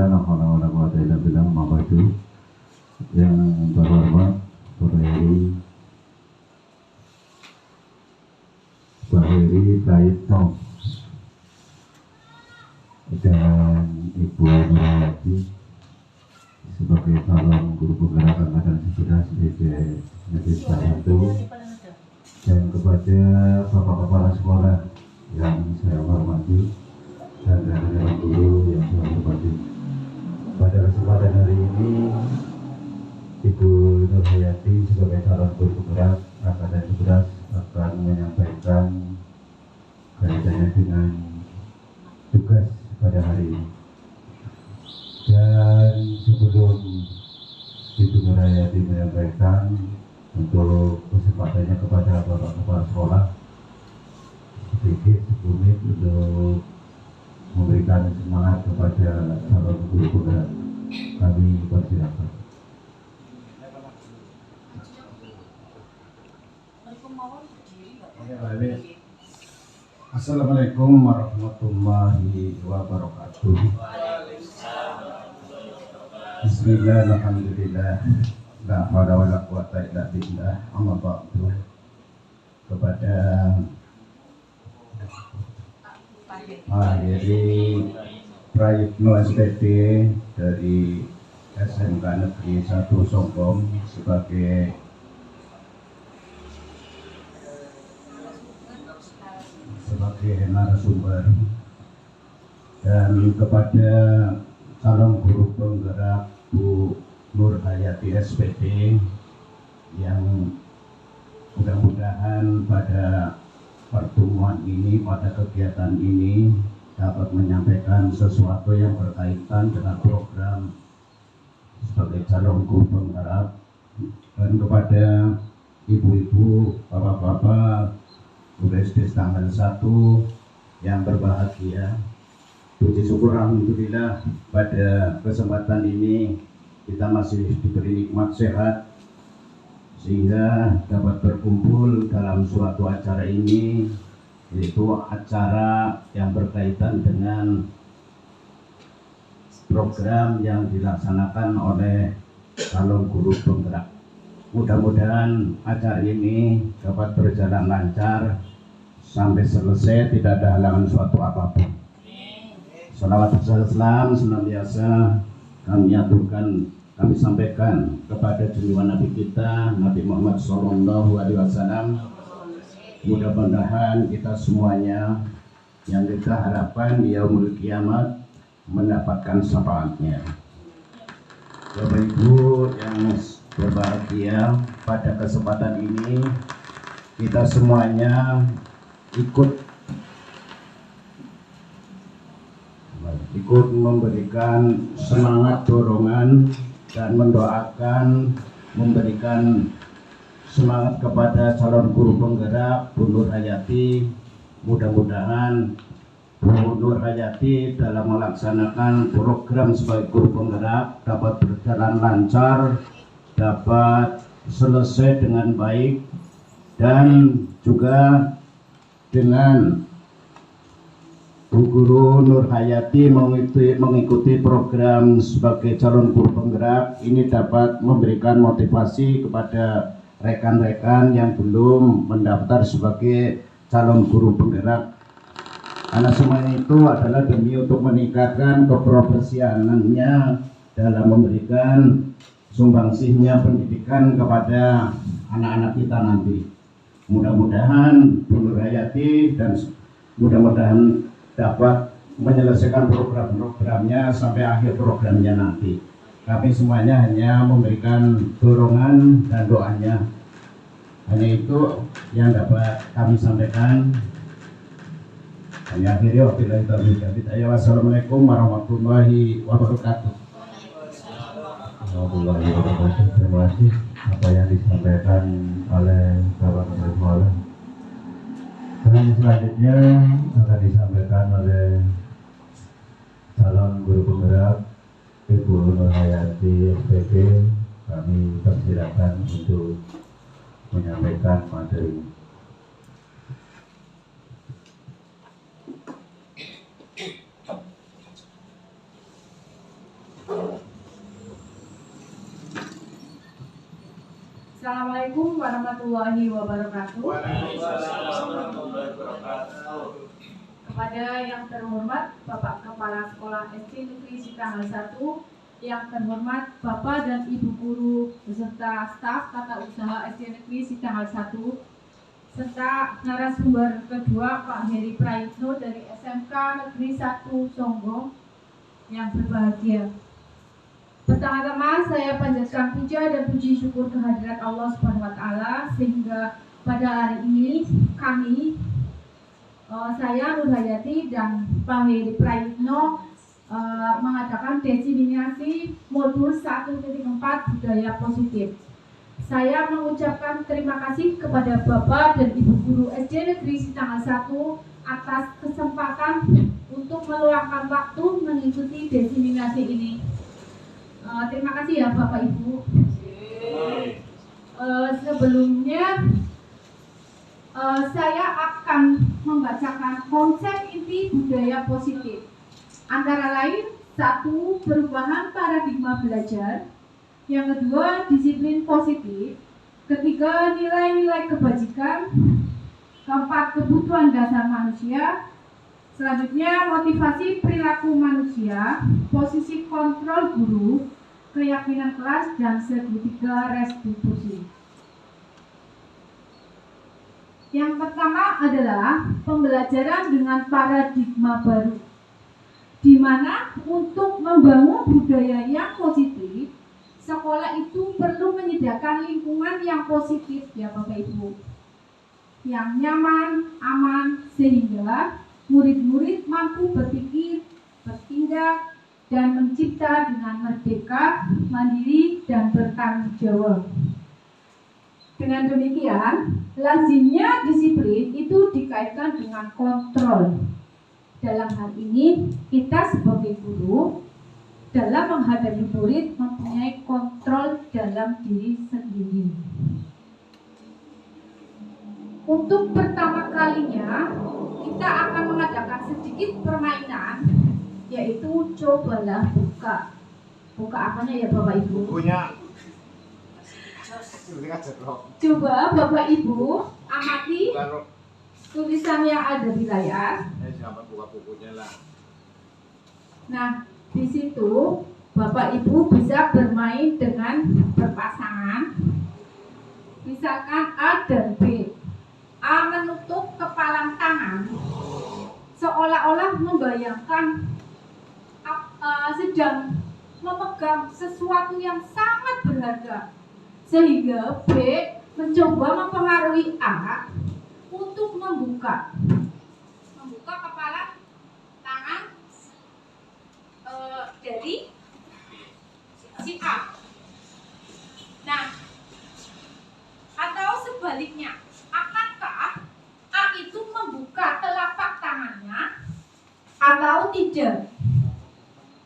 Alhamdulillah, la haula wala quwwata illa billah, ma ba'du. Yang terhormat Bahiri Prayitno dan Ibu Nurhayati sebagai calon guru penggerak angkatan 11 sebagai satu, dan kepada Bapak Kepala Sekolah yang saya hormati dan rekan-rekan guru yang saya hormati. Pada kesempatan hari ini, Ibu Nurhayati sebagai calon guru penggerak angkatan 11 akan menyampaikan kaitannya dengan tugas pada hari ini. Dan sebelum Ibu Nurhayati menyampaikan, untuk kesempatannya kepada Bapak Kepala Sekolah sedikit 10 menit untuk memberikan semangat kepada calon guru penggerak. Kami persilakan. Assalamualaikum warahmatullahi wabarakatuh. Bismillah, alhamdulillah, la haula wala quwwata illa billah, amma ba'du. Kepada Bahiri Prayitno SPP dari SMK Negeri 1 Songkong sebagai narasumber, dan kepada calon guru penggerak Bu Nurhayati SPP yang mudah-mudahan pada pertemuan ini, pada kegiatan ini dapat menyampaikan sesuatu yang berkaitan dengan program sebagai calon guru penggerak, dan kepada ibu-ibu, bapak-bapak guru SD tanggal 1 yang berbahagia. Puji syukur alhamdulillah pada kesempatan ini kita masih diberi nikmat sehat sehingga dapat berkumpul dalam suatu acara ini, yaitu acara yang berkaitan dengan program yang dilaksanakan oleh calon guru penggerak. Mudah-mudahan acara ini dapat berjalan lancar sampai selesai, tidak ada halangan suatu apapun. Salawat Islam senantiasa kami aturkan, kami sampaikan kepada junjungan Nabi kita, Nabi Muhammad SAW. Mudah-mudahan kita semuanya yang kita harapkan di yaumul kiamat mendapatkan syafaatnya. Bapak Ibu yang berbahagia, pada kesempatan ini kita semuanya ikut memberikan semangat, dorongan, dan mendoakan, memberikan semangat kepada calon guru penggerak Bu Nurhayati. Mudah-mudahan Bu Nurhayati dalam melaksanakan program sebagai guru penggerak dapat berjalan lancar, dapat selesai dengan baik, dan juga dengan Bu Guru Nurhayati mengikuti program sebagai calon guru penggerak ini dapat memberikan motivasi kepada rekan-rekan yang belum mendaftar sebagai calon guru penggerak, karena semuanya itu adalah demi untuk meningkatkan keprofesionalannya dalam memberikan sumbangsihnya pendidikan kepada anak-anak kita nanti. Mudah-mudahan Bu Nurhayati dan mudah-mudahan dapat menyelesaikan program-programnya sampai akhir programnya nanti. Kami semuanya hanya memberikan dorongan dan doanya. Hanya itu yang dapat kami sampaikan. Kami akhiri, wabillahi taufiq wal hidayah. Wassalamualaikum warahmatullahi wabarakatuh. Warahmatullahi wabarakatuh. Terima kasih apa yang disampaikan oleh Bapak Kepala Sekolah. Dan selanjutnya akan disampaikan oleh calon guru penggerak Ibu Nurhayati SPP. Kami persilakan untuk menyampaikan materi. Assalamualaikum warahmatullahi wabarakatuh. Kepada yang terhormat Bapak Kepala Sekolah SD Negeri Sitanggal 1, yang terhormat Bapak dan Ibu guru beserta staf tata usaha SD Negeri Sitanggal 1, serta narasumber kedua Pak Heri Prayitno dari SMK Negeri 1 Songgong yang berbahagia. Pertama-tama saya panjatkan puja dan puji syukur kehadirat Allah Subhanahu wa taala sehingga pada hari ini kami saya Nur Hayati dan Pak Heri Prayitno mengadakan diseminasi modul 1.4 budaya positif. Saya mengucapkan terima kasih kepada Bapak dan Ibu guru SD Negeri Sitanggal 1 atas kesempatan untuk meluangkan waktu mengikuti diseminasi ini. Terima kasih ya Bapak Ibu. Sebelumnya saya akan membacakan konsep inti budaya positif. Antara lain, 1. Perubahan paradigma belajar. Yang kedua, disiplin positif. Ketiga, nilai-nilai kebajikan. Keempat, kebutuhan dasar manusia. Selanjutnya, motivasi perilaku manusia. Posisi kontrol guru. Keyakinan kelas. Dan segitiga restitusi. Yang pertama adalah pembelajaran dengan paradigma baru, di mana untuk membangun budaya yang positif, sekolah itu perlu menyediakan lingkungan yang positif ya Bapak Ibu, yang nyaman, aman, sehingga murid-murid mampu berpikir, bertindak, dan mencipta dengan merdeka, mandiri, dan bertanggung jawab. Dengan demikian, lazimnya disiplin itu dikaitkan dengan kontrol. Dalam hal ini, kita sebagai guru dalam menghadapi murid mempunyai kontrol dalam diri sendiri. Untuk pertama kalinya, kita akan mengadakan sedikit permainan, yaitu cobalah buka. Buka apanya ya Bapak Ibu? Bukunya. Coba Bapak Ibu amati tulisan yang ada di layar. Siapa buka bukunya lah. Nah, di situ Bapak Ibu bisa bermain dengan berpasangan. Misalkan A dan B. A menutup kepalan tangan, seolah-olah membayangkan sedang memegang sesuatu yang sangat berharga. Sehingga B mencoba mempengaruhi A untuk membuka kepala tangan dari si A. Nah, atau sebaliknya, apakah A itu membuka telapak tangannya atau tidak?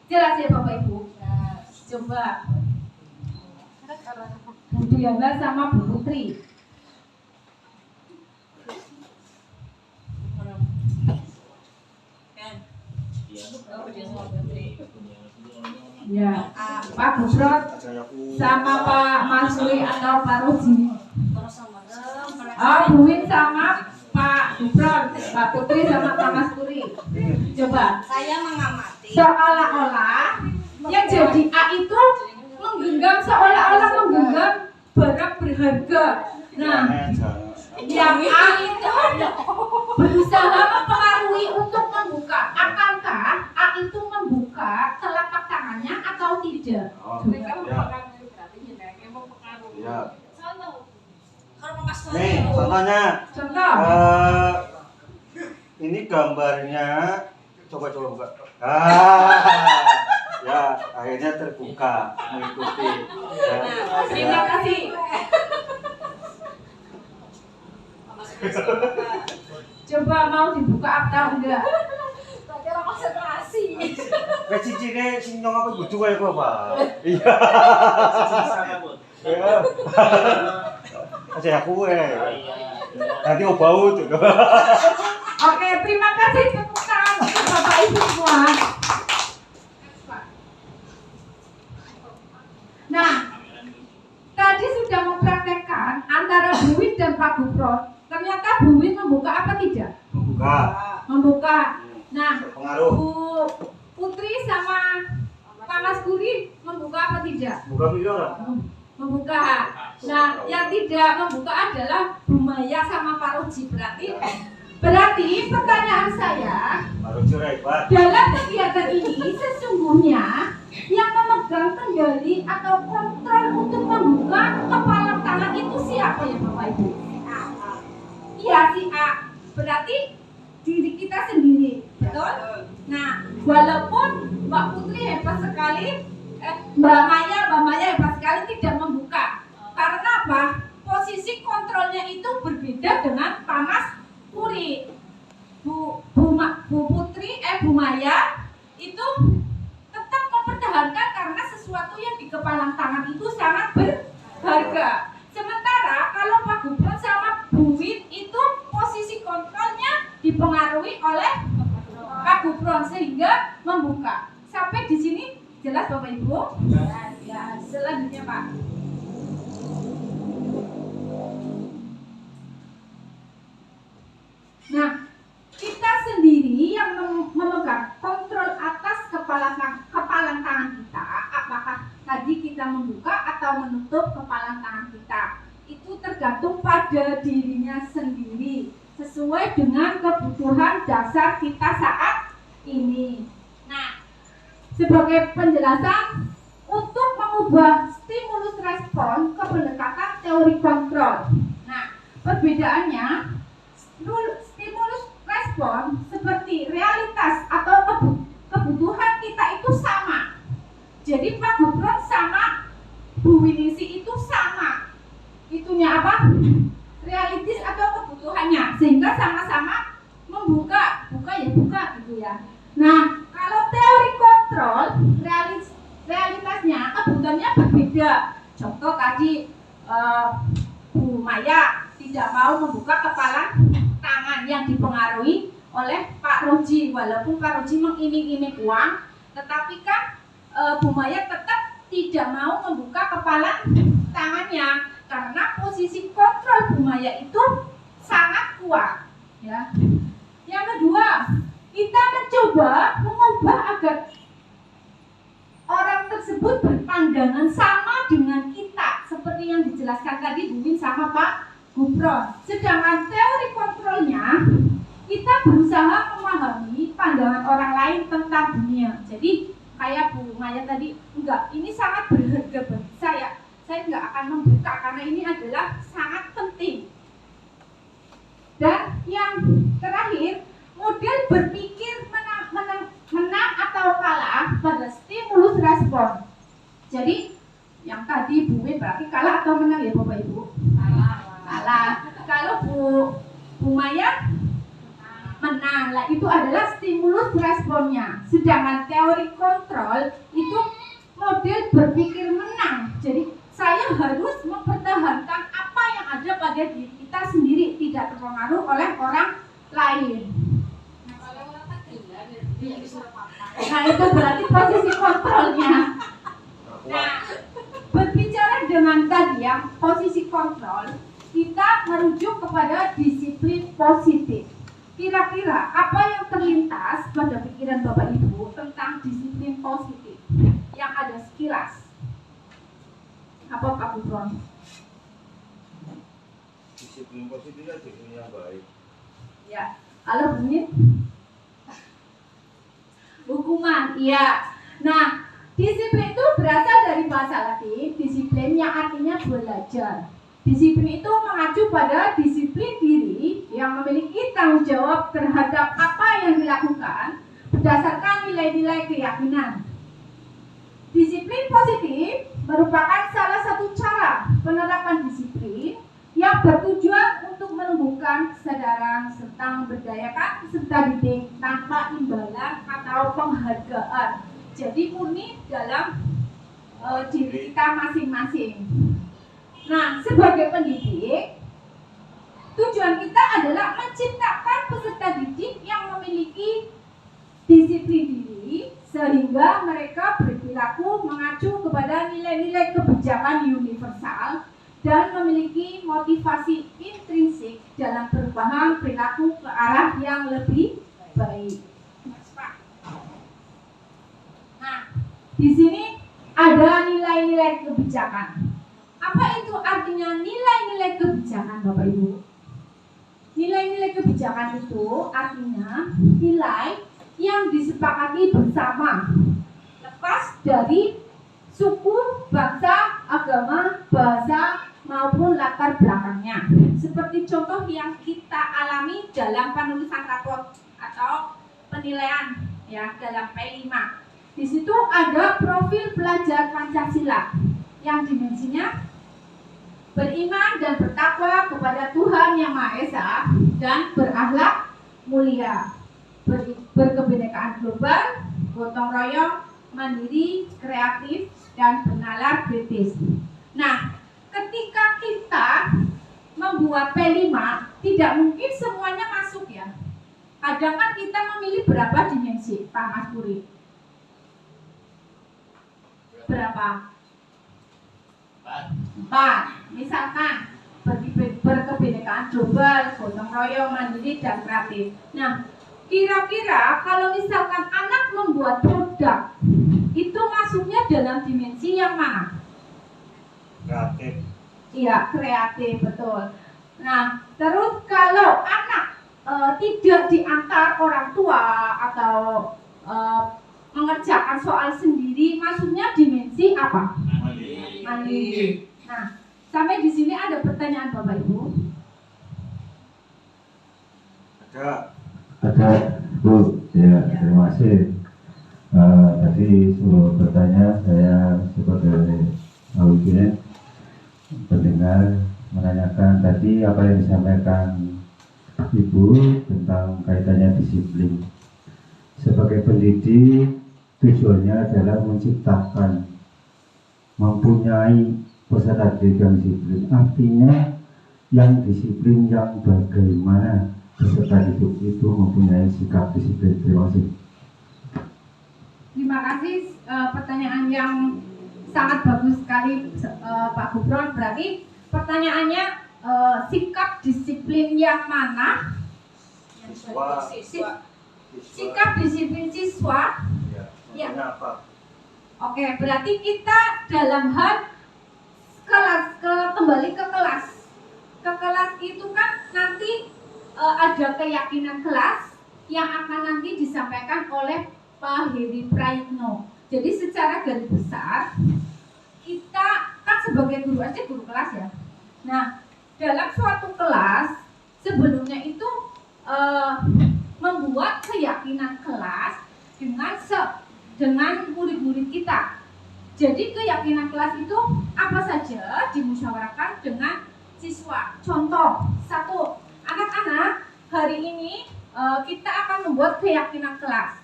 Jelas ya Bapak Ibu? Coba Bu Diana sama Bu Putri. Ya, Pak Busrot sama Pak Masuri atau Pak Ruji. Bu Win sama Pak Busrot, Pak Putri sama Pak Masuri. Coba. Saya mengamati. Seolah-olah yang jadi A itu menggenggam, seolah-olah menggenggam barang berharga. Nah, yang A itu berusaha mempengaruhi untuk membuka. Akankah A itu membuka telapak tangannya atau tidak? Mereka mempengaruhi berarti mereka mempengaruhi. Ya. Contoh. Kalau Mas Nih, contohnya. Contoh. Ini gambarnya. Coba buka. Ya, akhirnya terbuka mengikuti. Ya, Terima kasih. Coba mau dibuka atau enggak? Tadi orang konsentrasi. Cincine sing nyong apa bojo kaya kok, Pak. Iya. Iya. Aja aku nanti mau bau tuh. Oke, terima kasih tepuk tangan untuk Bapak Ibu semua. Nah, tadi sudah mempraktekkan Pak Gupron, ternyata Bu Win membuka apa tidak? Membuka. Membuka. Nah, Berpengaruh. Bu Putri sama Pak Mas Guri membuka apa tidak? Buka video orang. Membuka. Nah, yang tidak membuka adalah Bu Maya sama Pak Roji. Berarti pertanyaan saya, Baru cerai, Pak. dalam kegiatan ini sesungguhnya yang memegang kendali atau kontrol untuk membuka kepala tangan itu siapa ya Bapak Ibu? Iya, si A. Berarti diri kita sendiri, betul? Nah, walaupun Mbak Putri hebat sekali, Mbak Maya hebat sekali tidak membuka. Karena apa? Posisi kontrolnya itu berbeda dengan Pak Mas Puri. Bu Maya itu tetap mempertahankan karena sesuatu yang di kepala tangan itu sangat berharga. Sementara kalau Pak Gupron sama Bu Win itu posisi kontrolnya dipengaruhi oleh Pak Gupron sehingga membuka. Sampai di sini jelas Bapak Ibu? Ya, selanjutnya Pak. Nah, kita sendiri yang memegang kontrol atas kepala tangan kita, apakah tadi kita membuka atau menutup kepala tangan kita, itu tergantung pada dirinya sendiri sesuai dengan kebutuhan dasar kita saat ini. Nah, sebagai penjelasan untuk mengubah stimulus respon ke pendekatan teori kontrol. Nah, perbedaannya stimulus respon seperti realitas atau kebutuhan kita itu sama. Jadi Pak Gupron sama Bu Winisi itu sama. Itunya apa? Realitis atau kebutuhannya, sehingga sama-sama membuka, buka gitu ya. Nah, kalau teori kontrol, realitasnya, kebutuhannya berbeda. Contoh tadi Bu Maya tidak mau membuka kepala tangan yang dipengaruhi oleh Pak Roji, walaupun Pak Roji mengiming-iming uang, tetapi kan Bu Maya tetap tidak mau membuka kepala tangannya karena posisi kontrol Bu Maya itu sangat kuat. Ya. Yang kedua, kita mencoba mengubah agar orang tersebut berpandangan sama dengan kita, seperti yang dijelaskan tadi Bu Win sama Pak Gupron. Sedangkan teori kontrolnya, kita berusaha memahami pandangan orang lain tentang dunia. Jadi kayak Bu Maya tadi, enggak, ini sangat berharga bagi saya enggak akan membuka karena ini adalah sangat penting. Dan yang terakhir, model berpikir menang atau kalah pada stimulus respon. Jadi yang tadi Bu Win berarti kalah atau menang ya Bapak Ibu? Kalah. Kalau Bu Maya menang, lah itu adalah stimulus responnya. Sedangkan teori kontrol itu model berpikir menang. Jadi saya harus mempertahankan apa yang ada pada diri kita sendiri, tidak terpengaruh oleh orang lain. Nah, itu berarti posisi kontrolnya. Nah, berbicara dengan tadi yang posisi kontrol, kita merujuk kepada disiplin positif. Kira-kira apa yang terlintas pada pikiran Bapak Ibu tentang disiplin positif yang ada sekilas? Apa Pak Gupron? Disiplin positif itu disiplin yang baik. Ya, kalau bunyi hukuman, iya. Nah, disiplin itu berasal dari bahasa Latin, disiplin yang artinya belajar. Disiplin itu mengacu pada disiplin diri yang memiliki tanggung jawab terhadap apa yang dilakukan berdasarkan nilai-nilai keyakinan. Disiplin positif merupakan salah satu cara penerapan disiplin yang bertujuan untuk menumbuhkan kesadaran serta memberdayakan peserta didik tanpa imbalan atau penghargaan. Jadi murni dalam diri kita masing-masing. Nah, sebagai pendidik, tujuan kita adalah menciptakan peserta didik yang memiliki disiplin diri sehingga mereka berperilaku mengacu kepada nilai-nilai kebijakan universal dan memiliki motivasi intrinsik dalam perubahan perilaku ke arah yang lebih baik. Nah, di sini ada nilai-nilai kebijakan. Apa itu artinya nilai-nilai kebijakan, Bapak Ibu? Nilai-nilai kebijakan itu artinya nilai yang disepakati bersama, lepas dari suku, bangsa, agama, bahasa, maupun latar belakangnya. Seperti contoh yang kita alami dalam penulisan raport atau penilaian ya dalam P5. Di situ ada profil pelajar Pancasila yang dimensinya beriman dan bertakwa kepada Tuhan Yang Maha Esa dan berakhlak mulia, berkebinekaan global, gotong royong, mandiri, kreatif, dan bernalar kritis. Nah, ketika kita membuat P5, tidak mungkin semuanya masuk ya. Kadang kan kita memilih berapa dimensi, Pak Mas Puri? Berapa? 4. Misalkan berkebinekaan global, gotong royong, mandiri, dan kreatif. Nah, kira-kira kalau misalkan anak membuat produk, itu masuknya dalam dimensi yang mana? Kreatif. Iya, kreatif, betul. Nah, terus kalau anak tidak diantar orang tua atau mengerjakan soal sendiri, masuknya dimensi apa? Mandiri. Nah, sampai di sini ada pertanyaan Bapak Ibu? Ada, Bu. Ya, terima kasih. Tadi suruh bertanya, saya sebagai audiens pendengar menanyakan tadi apa yang disampaikan Ibu tentang kaitannya disiplin. Sebagai pendidik, tujuannya adalah menciptakan, mempunyai peserta didik yang disiplin. Artinya yang disiplin yang bagaimana peserta didik itu mempunyai sikap disiplin. Terima kasih. Terima kasih, pertanyaan yang sangat bagus sekali Pak Gubron. Berarti pertanyaannya sikap disiplin yang mana? Sikap disiplin siswa. Ya. Apa? Oke, berarti kita dalam hal kelas, kembali ke kelas. Ke kelas itu kan nanti ada keyakinan kelas yang akan nanti disampaikan oleh Pak Heri Prayitno. Jadi secara garis besar kita kan sebagai guru SD, guru kelas ya. Nah, dalam suatu kelas sebelumnya itu membuat keyakinan kelas dengan murid-murid kita. Jadi keyakinan kelas itu apa saja dimusyawarahkan dengan siswa. Contoh, 1, anak-anak hari ini kita akan membuat keyakinan kelas.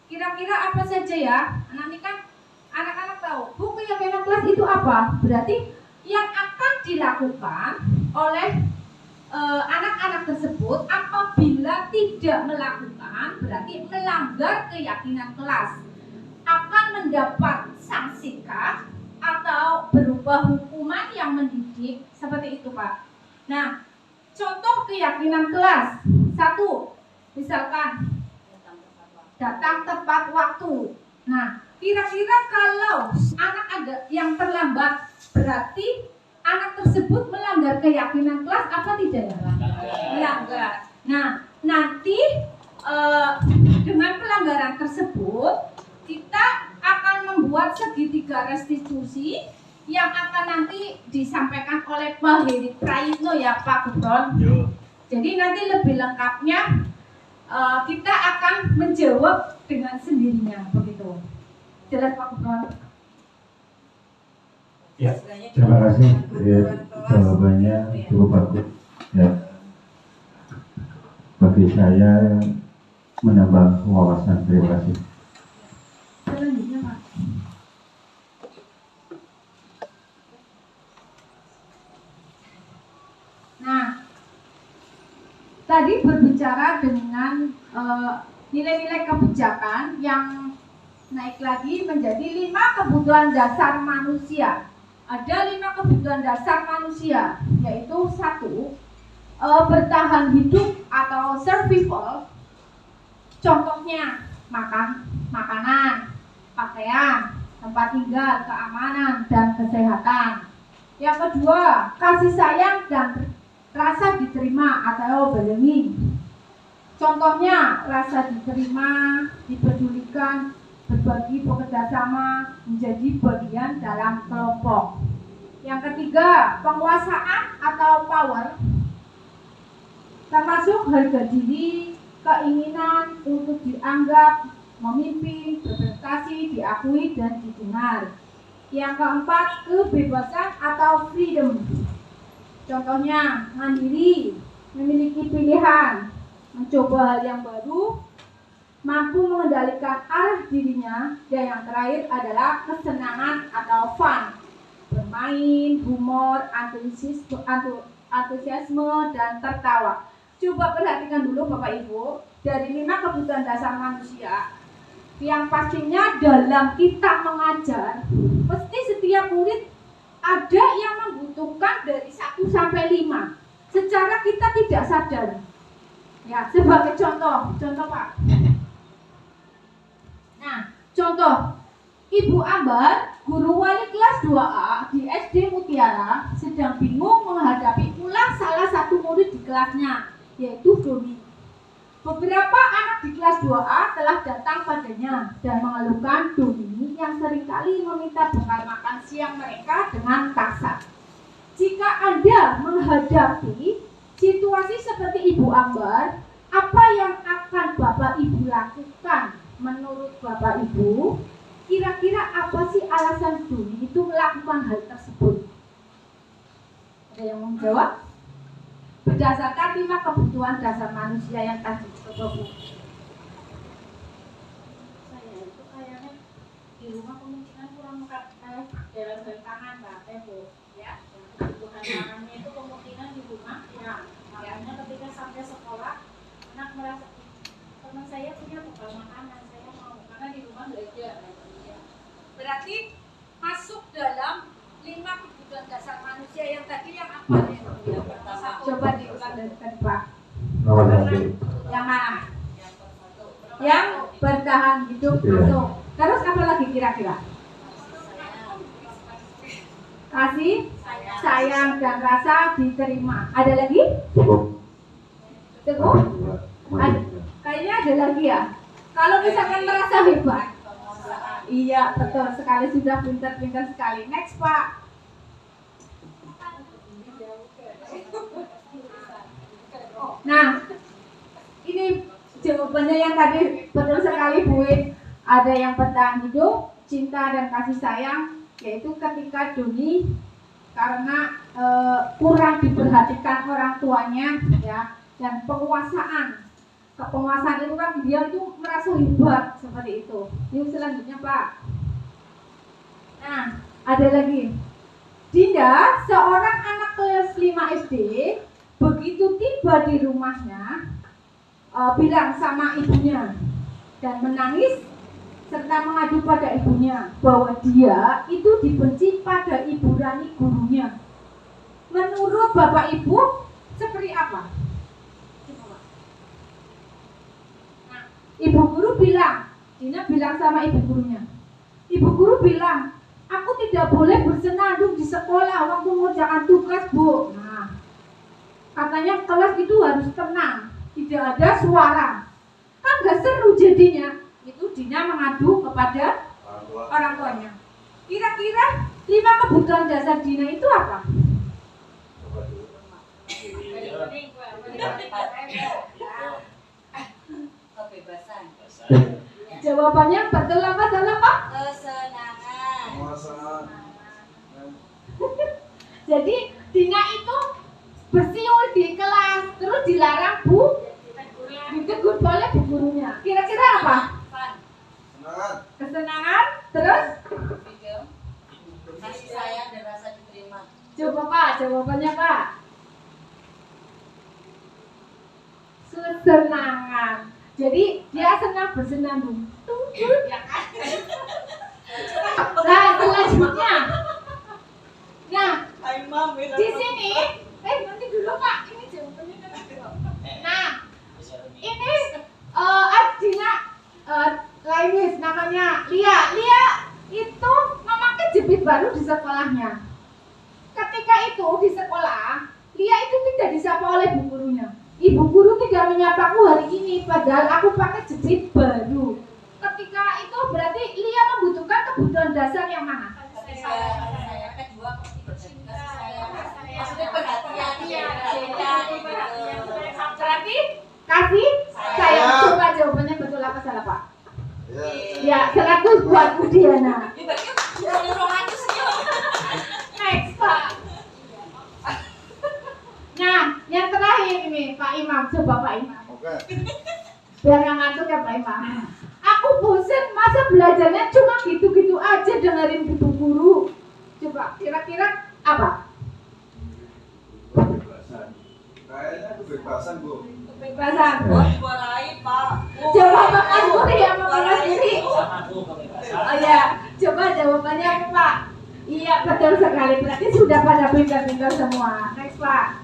Kira-kira apa saja ya? Nanti kan anak-anak tahu, Bu, keyakinan kelas itu apa? Berarti yang akan dilakukan oleh anak-anak tersebut apabila tidak melakukan, berarti melanggar keyakinan kelas, akan mendapat sanksi kah atau berupa hukuman yang mendidik, seperti itu Pak. Nah, contoh keyakinan kelas 1, misalkan datang tepat waktu. Nah, kira-kira kalau anak ada yang terlambat, berarti anak tersebut melanggar keyakinan kelas apa tidak? Melanggar. Nah, nanti dengan pelanggaran tersebut kita akan membuat segitiga restitusi yang akan nanti disampaikan oleh Pak Heri Prayitno ya Pak Gubron. Jadi nanti lebih lengkapnya kita akan menjawab dengan sendirinya, begitu. Jelas Pak Gubron? Ya, terima kasih. Ya, jawabannya cukup bagus. Ya, bagi saya menambah wawasan. Terima kasih. Selanjutnya Pak. Nah, tadi berbicara dengan nilai-nilai kebijakan yang naik lagi menjadi 5 kebutuhan dasar manusia ada 5 kebutuhan dasar manusia, yaitu 1, bertahan hidup atau survival. Contohnya makanan, pakaian, tempat tinggal, keamanan, dan kesehatan. Yang kedua, kasih sayang dan rasa diterima atau belonging. Contohnya rasa diterima, dipedulikan, berbagi, bekerja sama, menjadi bagian dalam kelompok. Yang ketiga, penguasaan atau power, termasuk harga diri, keinginan untuk dianggap, memimpin, berprestasi, diakui, dan didengar. Yang keempat, kebebasan atau freedom. Contohnya mandiri, memiliki pilihan, mencoba hal yang baru, mampu mengendalikan arah dirinya. Dan yang terakhir adalah kesenangan atau fun, bermain, humor, antusiasme, dan tertawa. Coba perhatikan dulu Bapak Ibu, dari 5 kebutuhan dasar manusia, yang pastinya dalam kita mengajar, pasti setiap murid ada yang membutuhkan dari 1 sampai 5 secara kita tidak sadar. Ya, sebagai contoh Pak. Nah, contoh Ibu Ambar, guru wali kelas 2A di SD Mutiara, sedang bingung menghadapi ulang salah satu murid di kelasnya, yaitu Doni. Beberapa anak di kelas 2A telah datang padanya dan mengeluhkan Doni yang seringkali meminta bekal makan siang mereka dengan kasar. Jika Anda menghadapi situasi seperti Ibu Ambar, apa yang akan Bapak Ibu lakukan? Menurut Bapak Ibu, kira-kira apa sih alasan Doni itu melakukan hal tersebut? Ada yang mau menjawab? Berdasarkan 5 kebutuhan dasar manusia yang tadi coba Bu. Saya itu kayaknya di rumah kemungkinan kurang jalan tangan Mbak Bu, ya. Kebutuhan makanannya itu kemungkinan di rumah kurang. Makanya ketika sampai sekolah, anak merasa teman saya punya bekal makanan, saya mau karena di rumah belajar. Berarti masuk dalam 5 kebutuhan dasar manusia yang tadi yang apa nih? Coba diulang dari Pak. Nomor 1. Yang mana? Yang bertahan hidup masuk. Terus apa lagi kira-kira? Kasih, sayang, dan rasa diterima. Ada lagi? Cukup. Cukup? Kayaknya ada lagi ya. Kalau misalkan merasa hebat. Iya, betul sekali, sudah pintar-pintar sekali. Next Pak. Nah, ini jawabannya yang tadi betul sekali Bu. Ada yang bertahan hidup, cinta dan kasih sayang, yaitu ketika Doni karena kurang diperhatikan orang tuanya, ya, dan penguasaan. Penguasaan itu kan dia itu merasa hebat seperti itu. Yuk selanjutnya Pak. Nah, ada lagi. Dinda, seorang anak kelas 5 SD, begitu tiba di rumahnya, bilang sama ibunya dan menangis serta mengadu pada ibunya bahwa dia itu dibenci pada Ibu Rani gurunya. Menurut Bapak Ibu seperti apa? Nah, Ibu guru bilang, Dina bilang sama ibu gurunya, Ibu guru bilang, aku tidak boleh bersenandung di sekolah waktu mengerjakan tugas Bu. Nah, katanya kelas itu harus tenang, tidak ada suara. Kan gak seru jadinya. Itu Dina mengadu kepada orang tuanya. Kira-kira 5 kebutuhan dasar Dina itu apa? Kebebasan. Jawabannya betul apa salah Pak? Kesenangan. Jadi Dina itu bersiul di kelas, terus dilarang Bu, ditegur oleh bu gurunya. Kira-kira apa? Kesenangan, terus? Kasih sayang dan rasa diterima. Coba Pak, jawabannya Pak. Kesenangan. Jadi dia senang bersenandung. Ya kan? Nah, selanjutnya Di sini, nanti dulu Pak, ini jawabannya kan dulu. Nah, ini Adina Lainis namanya Lia. Lia itu memakai jepit baru di sekolahnya. Ketika itu di sekolah, Lia itu tidak disapa oleh bu gurunya. Ibu guru tidak menyapaku hari ini, padahal aku pakai jepit baru. Ketika itu berarti Lia membutuhkan kebutuhan dasar yang mana? Saya kedua maksudnya perhatian Berarti kasih sayang. Coba jawabannya betul apa salah Pak? Ya, 100 buat Budiana. Next Pak. Nah, yang terakhir ini Pak Imam, coba Pak Imam. Oke. Biar nggak ngantuk ya Pak Imam. Aku bosen, masa belajarnya cuma gitu-gitu aja dengerin ibu guru. Coba, kira-kira apa? Kebebasan. Kayaknya kebebasan, Bu. Kebebasan. Diwarai Pak. Coba Pak Asuri yang Mas Diri. Oh ya, coba jawabannya apa Pak? Iya, betul sekali. Berarti sudah pada pintar-pintar semua. Next Pak.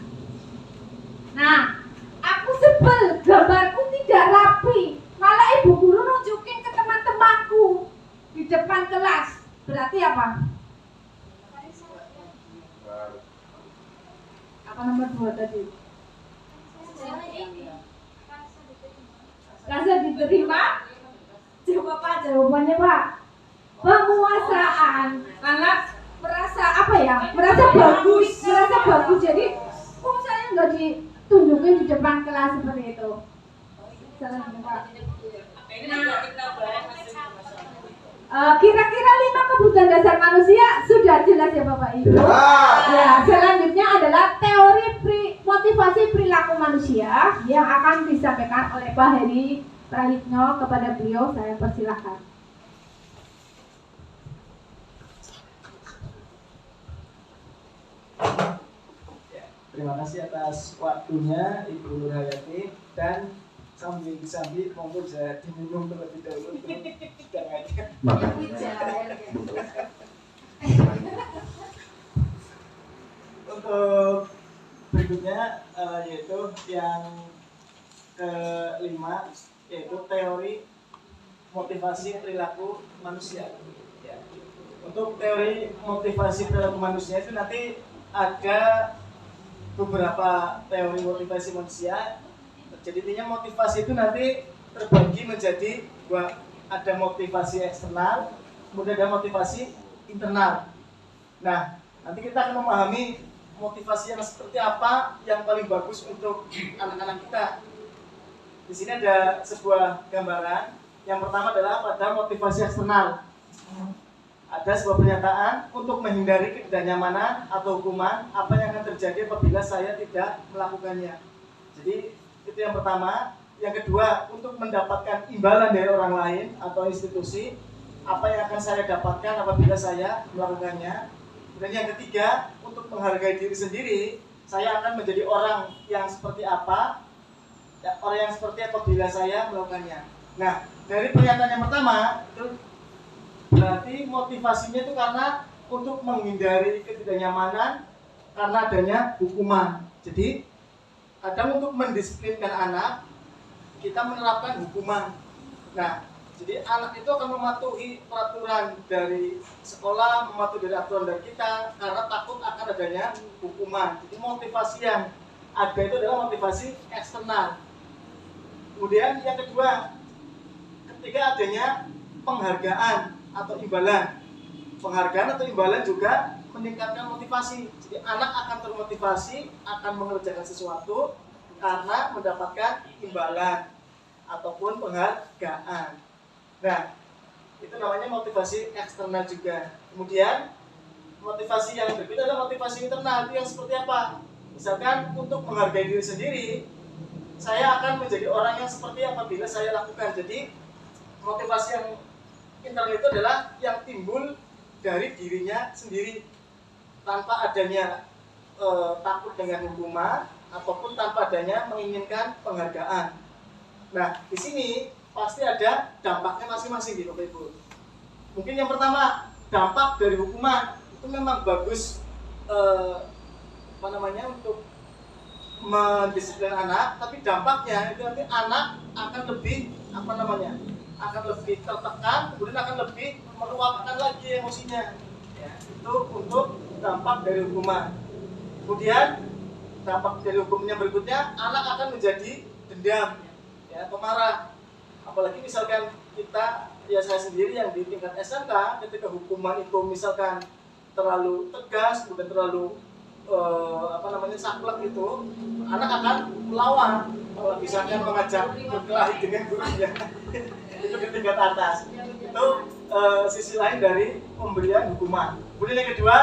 Nah, aku sebel, gambarku tidak rapi. Malah ibu guru nunjukin ke teman-temanku di depan kelas. Berarti apa? Apa nomor 2 tadi? Rasa diterima? Coba Pak, jawabannya Pak. Penguasaan. Karena merasa apa ya? Merasa bagus. Jadi, kok saya nggak ditunjukin di depan kelas seperti itu? Salah Pak. Kira-kira 5 kebutuhan dasar manusia sudah jelas ya Bapak Ibu? Ya, selanjutnya adalah teori motivasi perilaku manusia yang akan disampaikan oleh Pak Heri Prahitno. Kepada beliau saya persilahkan. Terima kasih atas waktunya Ibu Nurhayati, dan sambil monggo bisa diminum terlebih dahulu sedangkan. Untuk berikutnya yaitu yang kelima, yaitu teori motivasi perilaku manusia. Ya. Untuk teori motivasi perilaku manusia itu nanti ada beberapa teori motivasi manusia. Jadi intinya motivasi itu nanti terbagi menjadi dua, ada motivasi eksternal, kemudian ada motivasi internal. Nah, nanti kita akan memahami motivasi yang seperti apa yang paling bagus untuk anak-anak kita. Di sini ada sebuah gambaran. Yang pertama adalah pada motivasi eksternal. Ada sebuah pernyataan untuk menghindari ketidaknyamanan atau hukuman apa yang akan terjadi apabila saya tidak melakukannya. Jadi itu yang pertama. Yang kedua, untuk mendapatkan imbalan dari orang lain atau institusi apa yang akan saya dapatkan apabila saya melakukannya. Dan yang ketiga, untuk menghargai diri sendiri, saya akan menjadi orang yang seperti apa, orang yang seperti apabila saya melakukannya. Nah, dari pernyataan yang pertama itu berarti motivasinya itu karena untuk menghindari ketidaknyamanan karena adanya hukuman. Jadi kadang untuk mendisiplinkan anak kita menerapkan hukuman. Nah, jadi anak itu akan mematuhi peraturan dari sekolah, mematuhi dari aturan dari kita karena takut akan adanya hukuman. Jadi motivasi yang ada itu adalah motivasi eksternal. Kemudian yang kedua, ketika adanya penghargaan atau imbalan. Penghargaan atau imbalan juga meningkatkan motivasi. Jadi anak akan termotivasi, akan mengerjakan sesuatu karena mendapatkan imbalan ataupun penghargaan. Nah, itu namanya motivasi eksternal juga. Kemudian motivasi yang berbeda adalah motivasi internal. Itu yang seperti apa? Misalkan untuk menghargai diri sendiri, saya akan menjadi orang yang seperti apabila saya lakukan. Jadi motivasi yang internal itu adalah yang timbul dari dirinya sendiri tanpa adanya takut dengan hukuman ataupun tanpa adanya menginginkan penghargaan. Nah, di sini pasti ada dampaknya masing-masing gitu Bapak Ibu. Mungkin yang pertama, dampak dari hukuman itu memang bagus untuk mendisiplin anak, tapi dampaknya itu nanti anak akan lebih akan lebih tertekan, kemudian akan lebih meluapkan lagi emosinya. Ya, itu untuk dampak dari hukuman. Kemudian dampak dari hukumnya berikutnya, anak akan menjadi dendam, ya, pemarah. Apalagi misalkan kita, ya saya sendiri yang di tingkat SMK, ketika hukuman itu misalkan terlalu tegas, kemudian terlalu saklek itu, anak akan melawan. Kalau misalkan mengajak berkelahi dengan gurunya, itu di tingkat atas. Itu sisi lain dari pemberian hukuman. Kemudian yang kedua,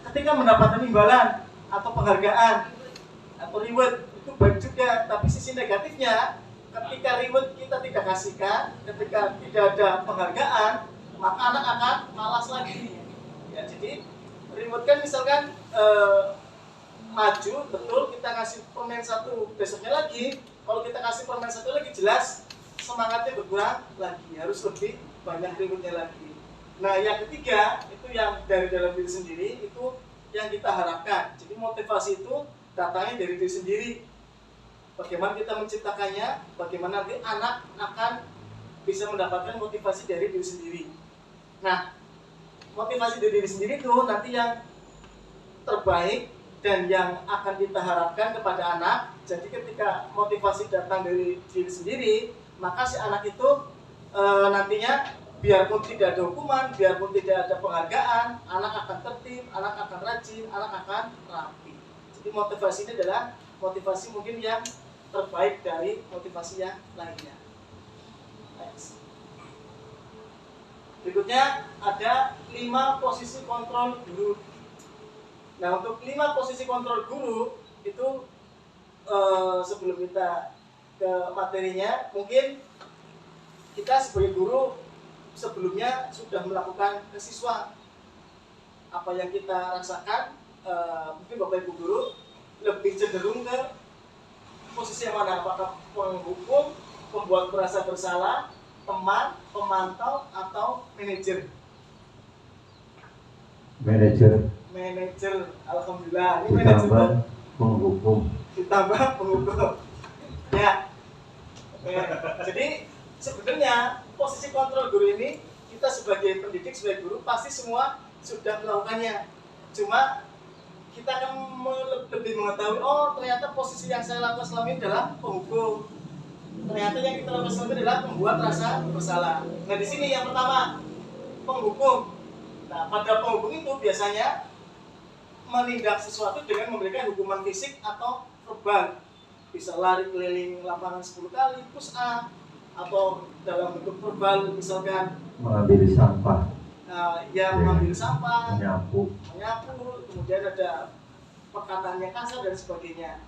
ketika mendapatkan imbalan atau penghargaan atau reward, itu baik juga. Tapi sisi negatifnya, ketika reward kita tidak kasihkan, ketika tidak ada penghargaan, maka anak akan malas lagi. Ya, jadi reward kan misalkan maju, betul, kita kasih permen 1, besoknya lagi kalau kita kasih permen 1 lagi, jelas semangatnya berkurang lagi, harus lebih banyak rewardnya lagi. Nah yang ketiga, itu yang dari dalam diri sendiri, itu yang kita harapkan. Jadi motivasi itu datangnya dari diri sendiri. Bagaimana kita menciptakannya, bagaimana nanti anak akan bisa mendapatkan motivasi dari diri sendiri. Nah, motivasi dari diri sendiri itu nanti yang terbaik dan yang akan kita harapkan kepada anak. Jadi ketika motivasi datang dari diri sendiri, maka si anak itu nantinya biarpun tidak ada hukuman, biarpun tidak ada penghargaan, anak akan tertib, anak akan rajin, anak akan rapi. Jadi motivasi ini adalah motivasi mungkin yang terbaik dari motivasi yang lainnya. Next. Berikutnya ada 5 posisi kontrol guru. Nah, untuk 5 posisi kontrol guru itu sebelum kita ke materinya, mungkin kita sebagai guru sebelumnya sudah melakukan ke siswa. Apa yang kita rasakan, mungkin Bapak Ibu guru lebih cenderung ke posisi yang mana? Apakah penghukum, pembuat merasa bersalah, teman, pemantau, atau manajer? Manajer, alhamdulillah. Ini manajer penghukum. Ditambah penghukum. Ya. Oke. Jadi sebenarnya posisi kontrol guru ini, kita sebagai pendidik, sebagai guru pasti semua sudah melakukannya. Cuma kita akan lebih mengetahui, oh ternyata posisi yang saya lakukan selama ini adalah penghukum. Ternyata yang kita lakukan selama ini adalah membuat rasa bersalah. Nah di sini yang pertama, penghukum. Nah pada penghukum itu biasanya menindak sesuatu dengan memberikan hukuman fisik atau verbal. Bisa lari keliling lapangan 10 kali, push up, atau dalam bentuk verbal misalkan Mengambil sampah. Mengambil sampah, Menyapu, kemudian ada perkataan yang kasar dan sebagainya.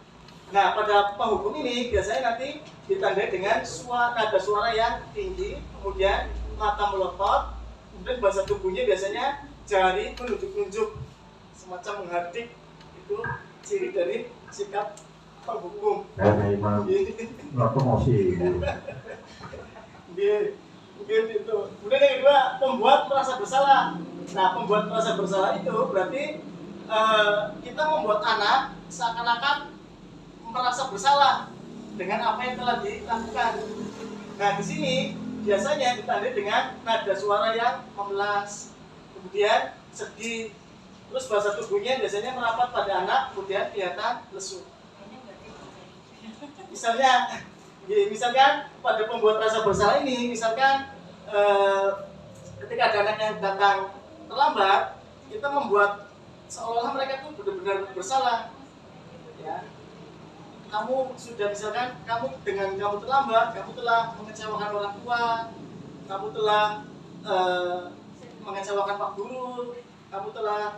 Nah, pada penghukum ini biasanya nanti ditandai dengan nada suara yang tinggi, kemudian mata melotot, kemudian bahasa tubuhnya biasanya jari menunjuk-nunjuk, semacam menghardik. Itu ciri dari sikap penghukum. promosi. Mungkin itu. Kemudian yang kedua, pembuat merasa bersalah. Nah, pembuat merasa bersalah itu berarti kita membuat anak seakan-akan merasa bersalah dengan apa yang telah dilakukan. Nah, di sini biasanya ditandai dengan nada suara yang memelas, kemudian sedih, terus bahasa tubuhnya biasanya merapat pada anak, kemudian kelihatan lesu. Misalkan pada pembuat rasa bersalah ini, misalkan ketika ada anak yang datang terlambat, kita membuat seolah-olah mereka tuh benar-benar bersalah. Ya, kamu sudah misalkan dengan kamu terlambat, kamu telah mengecewakan orang tua, kamu telah mengecewakan Pak Guru, kamu telah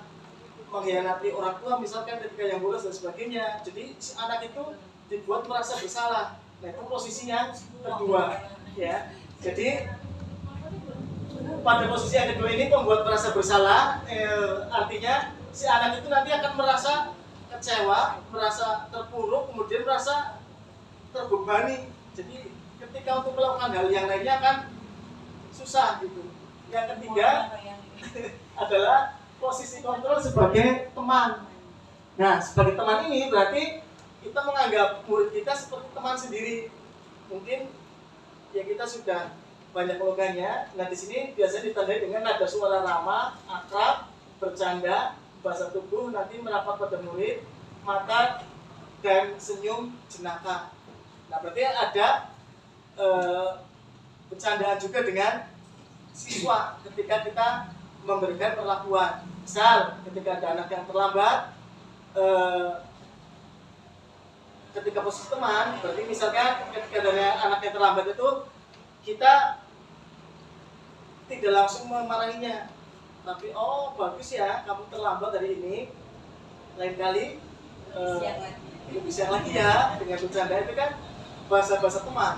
mengkhianati orang tua misalkan ketika yang bolos dan sebagainya. Jadi si anak itu dibuat merasa bersalah. Nah itu posisinya kedua, ya. Jadi pada posisi yang kedua ini pembuat merasa bersalah, artinya si anak itu nanti akan merasa kecewa, merasa terpuruk, kemudian merasa terbebani. Jadi ketika untuk melakukan hal yang lainnya akan susah gitu. Yang ketiga adalah posisi kontrol sebagai teman. Nah, sebagai teman ini berarti kita menganggap murid kita seperti teman sendiri. Mungkin ya kita sudah banyak logannya. Nah, di sini biasanya ditandai dengan nada suara ramah, akrab, bercanda, bahasa tubuh nanti merapat pada murid, mata dan senyum jenaka. Nah, berarti ada bercandaan juga dengan siswa ketika kita memberikan perlakuan. Misal ketika ada anak yang terlambat, ketika posisi teman, berarti misalkan ketika ada anak yang terlambat itu kita tidak langsung memarahinya, tapi oh bagus ya kamu terlambat hari ini, lain kali lebih siang lagi ya, dengan bercanda. Itu kan bahasa-bahasa teman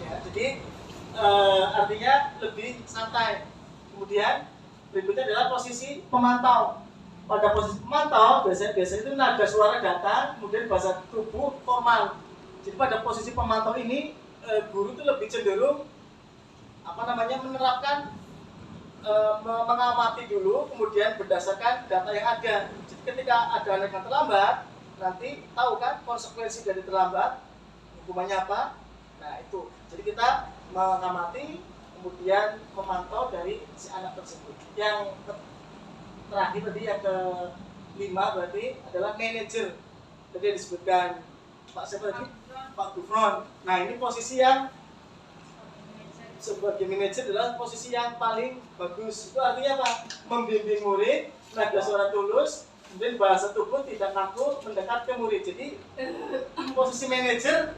ya. Jadi artinya lebih santai. Kemudian berikutnya adalah posisi pemantau. Pada posisi pemantau biasanya itu nada suara datang, kemudian bahasa tubuh formal. Jadi pada posisi pemantau ini guru itu lebih cenderung menerapkan mengamati dulu, kemudian berdasarkan data yang ada. Jadi ketika ada anak yang terlambat, nanti tahu kan konsekuensi dari terlambat, hukumannya apa. Nah itu, jadi kita mengamati, kemudian memantau dari si anak tersebut. Yang terakhir tadi yang ke-5 berarti adalah manajer. Tadi yang disebutkan Pak siapa tadi? Pak Gufron. Nah ini posisi yang sebagai manajer adalah posisi yang paling bagus. Itu artinya apa? Membimbing murid, nada suara tulus, kemudian bahasa tubuh tidak kaku, mendekat ke murid. Jadi posisi manajer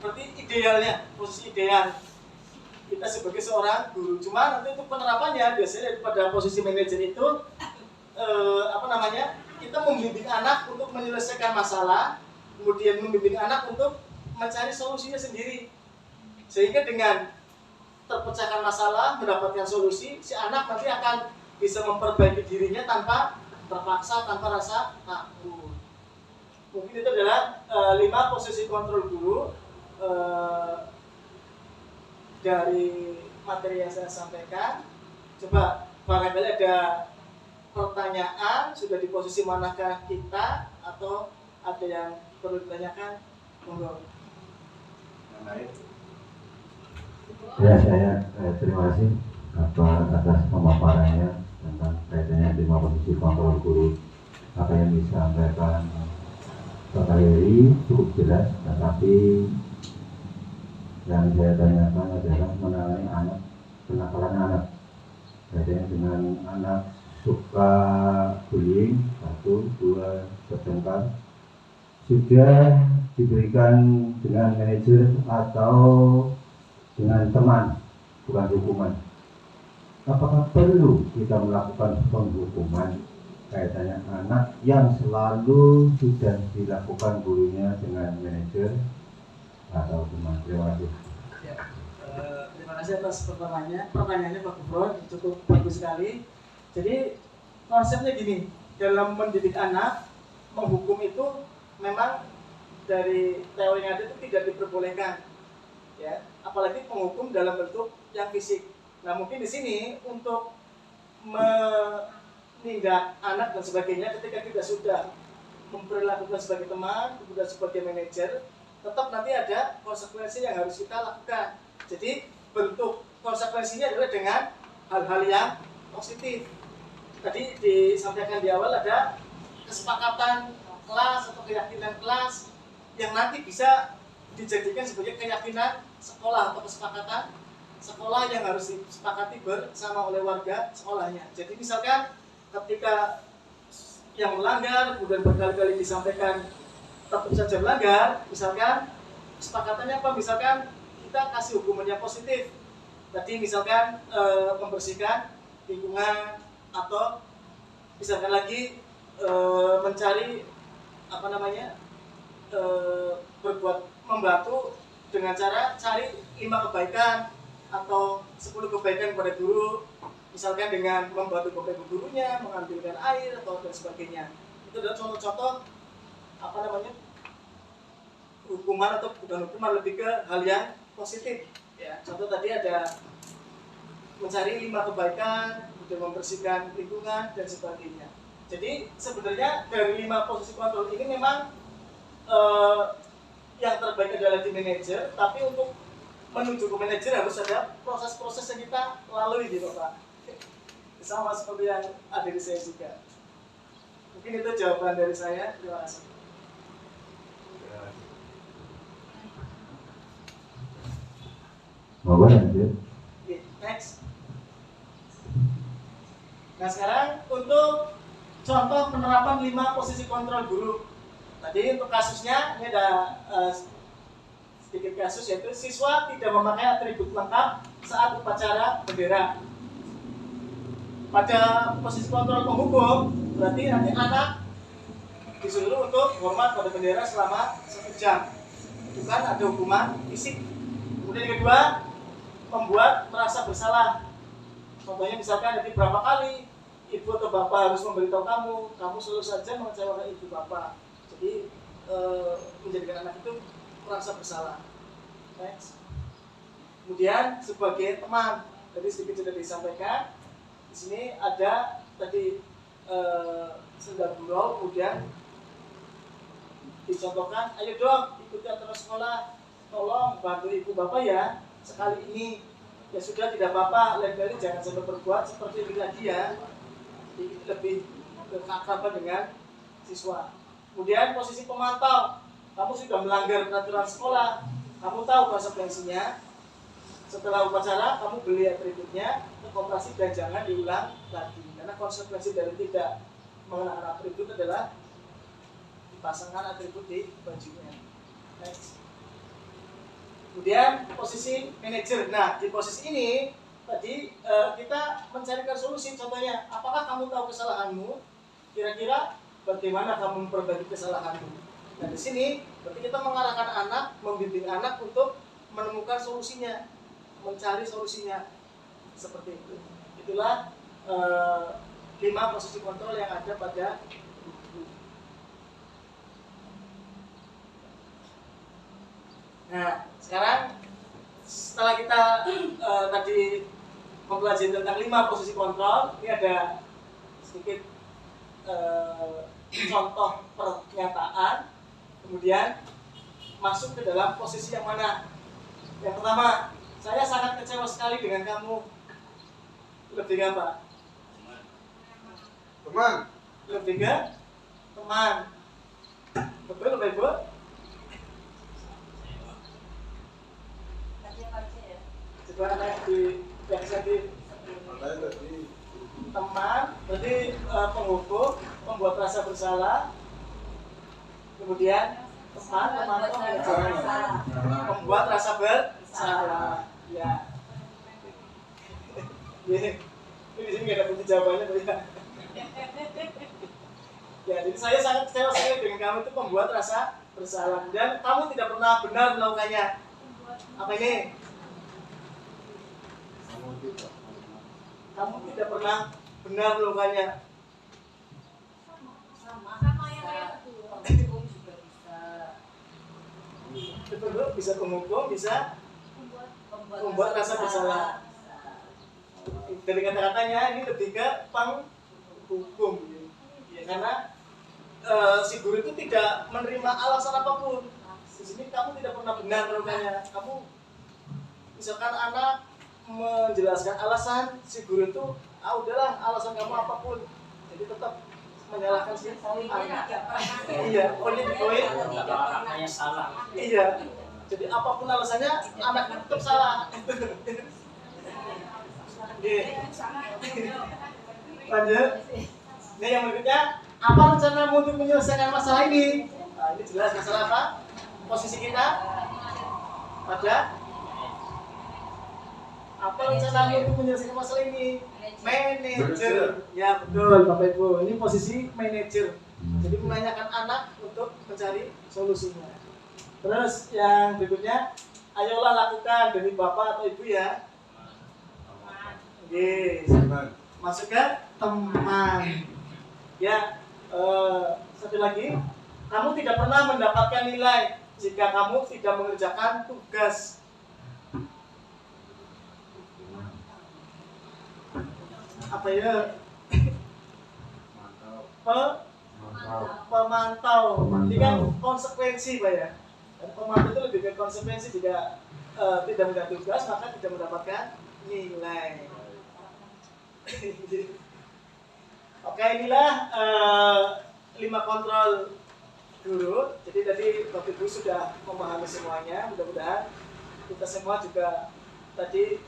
berarti idealnya, posisi ideal kita sebagai seorang guru. Cuma nanti untuk penerapannya biasanya pada posisi manajer itu kita membimbing anak untuk menyelesaikan masalah, kemudian membimbing anak untuk mencari solusinya sendiri. Sehingga dengan terpecahkan masalah, mendapatkan solusi, si anak nanti akan bisa memperbaiki dirinya tanpa terpaksa, tanpa rasa takut. Mungkin itu adalah 5 posisi kontrol guru dari materi yang saya sampaikan. Coba barangkali ada pertanyaan, sudah di posisi manakah kita, atau ada yang perlu ditanyakan? Monggo. Ya, saya terima kasih atas pemaparannya tentang kaitannya 5 posisi kontrol guru. Apa yang disampaikan Pak Heri cukup jelas, tetapi yang saya tanyakan adalah mengenai anak, kenakalan anak. Kaitannya dengan anak suka bullying, 1, 2, bertengkar, sudah diberikan dengan manajer atau dengan teman, bukan hukuman. Apakah perlu kita melakukan penghukuman kaitannya anak yang selalu sudah dilakukan gurunya dengan manajer atau teman? Terima kasih. Ya, terima kasih atas pertanyaannya. Pertanyaannya Pak Gufron cukup bagus sekali. Jadi konsepnya gini, dalam mendidik anak, menghukum itu memang dari teori yang ada itu tidak diperbolehkan. Ya, apalagi penghukum dalam bentuk yang fisik. Nah, mungkin di sini untuk menindak anak dan sebagainya, ketika kita sudah memperlakukan sebagai teman, kemudian sebagai manajer, tetap nanti ada konsekuensi yang harus kita lakukan. Jadi bentuk konsekuensinya adalah dengan hal-hal yang positif. Tadi disampaikan di awal ada kesepakatan kelas atau keyakinan kelas yang nanti bisa dijadikan sebagai keyakinan sekolah atau kesepakatan sekolah yang harus disepakati bersama oleh warga sekolahnya. Jadi misalkan ketika yang melanggar kemudian berkali-kali disampaikan tetap saja melanggar, misalkan kesepakatannya apa? Misalkan kita kasih hukuman yang positif. Tadi misalkan membersihkan lingkungan, atau misalkan lagi mencari berbuat membantu dengan cara cari 5 kebaikan atau 10 kebaikan kepada guru, misalkan dengan membantu kebaikan gurunya, mengambilkan air atau dan sebagainya. Itu adalah contoh-contoh hukuman atau bukan hukuman, lebih ke hal yang positif. Ya, contoh tadi ada mencari 5 kebaikan, kemudian membersihkan lingkungan dan sebagainya. Jadi sebenarnya dari 5 posisi kontrol ini memang yang terbaik adalah di manajer, tapi untuk menuju ke manajer harus ada proses-proses yang kita lalui gitu Pak. Sama seperti yang ada di saya juga. Mungkin itu jawaban dari saya. Terima kasih. Bapak lanjut. Oke, next. Nah sekarang untuk contoh penerapan 5 posisi kontrol guru. Tadi untuk kasusnya ini ada sedikit kasus, yaitu siswa tidak memakai atribut lengkap saat upacara bendera. Pada posisi kontrol penghukum berarti nanti anak disuruh untuk hormat pada bendera selama 1 jam. Itu kan ada hukuman fisik. Kemudian yang kedua, membuat merasa bersalah. Contohnya misalkan nanti berapa kali ibu atau bapak harus memberitahu kamu selalu saja mengecewakan ibu bapak. Jadi menjadikan anak itu merasa bersalah. Next. Kemudian sebagai teman, tadi sedikit sudah disampaikan. Di sini ada tadi sendal gurau, kemudian dicontohkan, ayo dong ikuti aturan sekolah, tolong bantu ibu bapak ya sekali ini. Ya sudah, tidak apa-apa, lain kali jangan sampai berbuat seperti ini lagi ya. Jadi lebih berkeakraban dengan siswa. Kemudian posisi pemantau, kamu sudah melanggar peraturan sekolah, kamu tahu konsekuensinya. Setelah upacara, kamu beli atributnya, operasi dan jangan diulang lagi. Karena konsekuensi dari tidak mengenakan atribut adalah dipasangkan atribut di bajunya. Next. Kemudian posisi manajer. Nah, di posisi ini tadi kita mencarikan solusi. Contohnya, apakah kamu tahu kesalahanmu? Kira-kira bagaimana kamu memperbaiki kesalahanmu? Nah, di sini berarti kita mengarahkan anak, membimbing anak untuk menemukan solusinya, mencari solusinya seperti itu. Itulah 5 posisi kontrol yang ada pada buku. Nah, sekarang setelah kita tadi mempelajari tentang 5 posisi kontrol, ini ada sedikit contoh pernyataan, kemudian masuk ke dalam posisi yang mana. Yang pertama, saya sangat kecewa sekali dengan kamu. Lebih ke apa? Teman. Lebih ke teman. Betul Bapak Ibu? Coba anak di yang di teman, berarti penghukum, membuat rasa bersalah. Kemudian teman, membuat rasa bersalah. Ya. Ini di sini nggak ada kunci jawabannya, tapi ya. Ya, jadi saya sangat kecewa sekali dengan kamu itu membuat rasa bersalah dan kamu tidak pernah benar melakukannya. Apa ini? Kamu tidak pernah benar melakukannya. Sama yang kayak hukum juga bisa. Betul, bisa menghukum, bisa membuat rasa bersalah. Dari kata-katanya ini lebih ke penghukum, ya, karena si guru itu tidak menerima alasan apapun. Di sini kamu tidak pernah benar melakukannya. Kamu misalkan anak menjelaskan alasan, si guru itu udahlah alasan kamu apapun, jadi tetap menyalahkan si anak. Iya, pokoknya di poin Anaknya salah. iya, jadi apapun alasannya anak itu tetap salah. Lanjut. Ini yang berikutnya, apa rencanamu untuk menyelesaikan masalah ini? Nah, ini jelas masalah apa? Posisi kita pada apa rencanamu untuk menyelesaikan masalah ini? Manajer. Ya betul Bapak Ibu, ini posisi manajer. Jadi menanyakan anak untuk mencari solusinya. Terus yang berikutnya, ayolah lakukan demi Bapak atau Ibu ya. Oke, masuk ke teman. Ya, satu lagi, kamu tidak pernah mendapatkan nilai jika kamu tidak mengerjakan tugas. Apa apa ya? Pemantau. Ini kan konsekuensi Pak ya. Dan pemantau itu lebih ke konsekuensi jika tidak mendapat tugas maka tidak mendapatkan nilai. Oke, inilah 5 kontrol guru. Jadi tadi Bapak Ibu sudah memahami semuanya. Mudah-mudahan kita semua juga tadi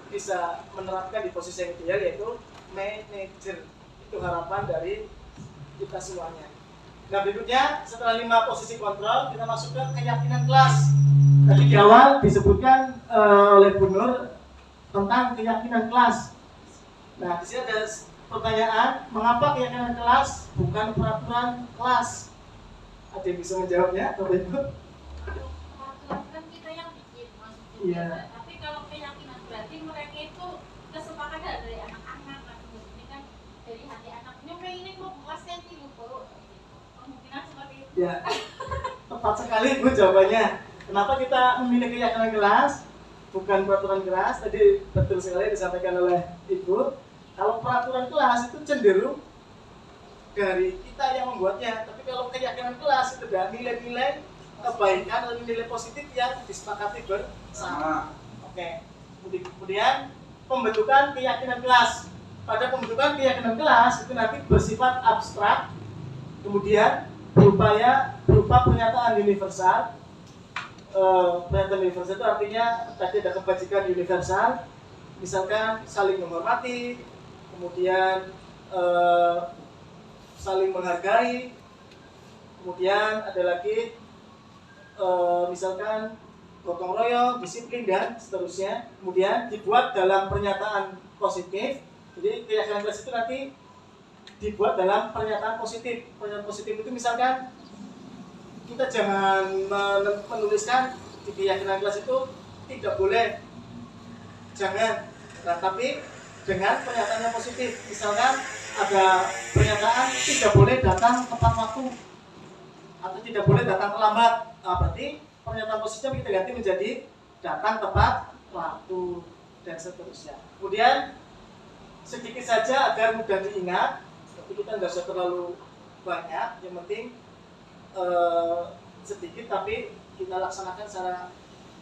bisa menerapkan di posisi yang ideal, yaitu manajer. Itu harapan dari kita semuanya. Nah, berikutnya setelah 5 posisi kontrol, kita masuk ke keyakinan kelas. Tadi di awal disebutkan oleh Bu Nur tentang keyakinan kelas. Nah, di sini ada pertanyaan, mengapa keyakinan kelas bukan peraturan kelas? Ada yang bisa menjawabnya, Bapak Ibu? Peraturan kan kita yang bikin maksudnya. Iya. Tapi kalau keyakinan berarti mereka itu kesepakatan dari anak-anak, maksudnya kan dari hati anaknya pengen mau puaskan ibu baru kemungkinan seperti itu. Ya, tepat sekali Bu jawabannya. Kenapa kita memilih keyakinan kelas bukan peraturan kelas? Tadi betul sekali disampaikan oleh Ibu. Kalau peraturan kelas itu cenderung dari kita yang membuatnya, tapi kalau keyakinan kelas itu adalah nilai-nilai kebaikan atau nilai positif yang disepakati bersama. Oke. Kemudian pembentukan keyakinan kelas. Pada pembentukan keyakinan kelas itu nanti bersifat abstrak, kemudian berupa pernyataan universal. Pernyataan universal itu artinya tadi ada kebajikan universal, misalkan saling menghormati, kemudian saling menghargai, kemudian ada lagi misalkan gotong royong, disiplin dan seterusnya. Kemudian dibuat dalam pernyataan positif. Jadi keyakinan kelas itu nanti dibuat dalam pernyataan positif. Pernyataan positif itu misalkan kita jangan menuliskan di keyakinan kelas itu tidak boleh, jangan. Nah, tapi dengan pernyataan yang positif, misalkan ada pernyataan tidak boleh datang tepat waktu atau tidak boleh datang terlambat. Nah, berarti pernyataan positif kita ganti menjadi datang tepat waktu dan seterusnya. Kemudian sedikit saja agar mudah diingat, tapi kita nggak usah terlalu banyak, yang penting sedikit tapi kita laksanakan secara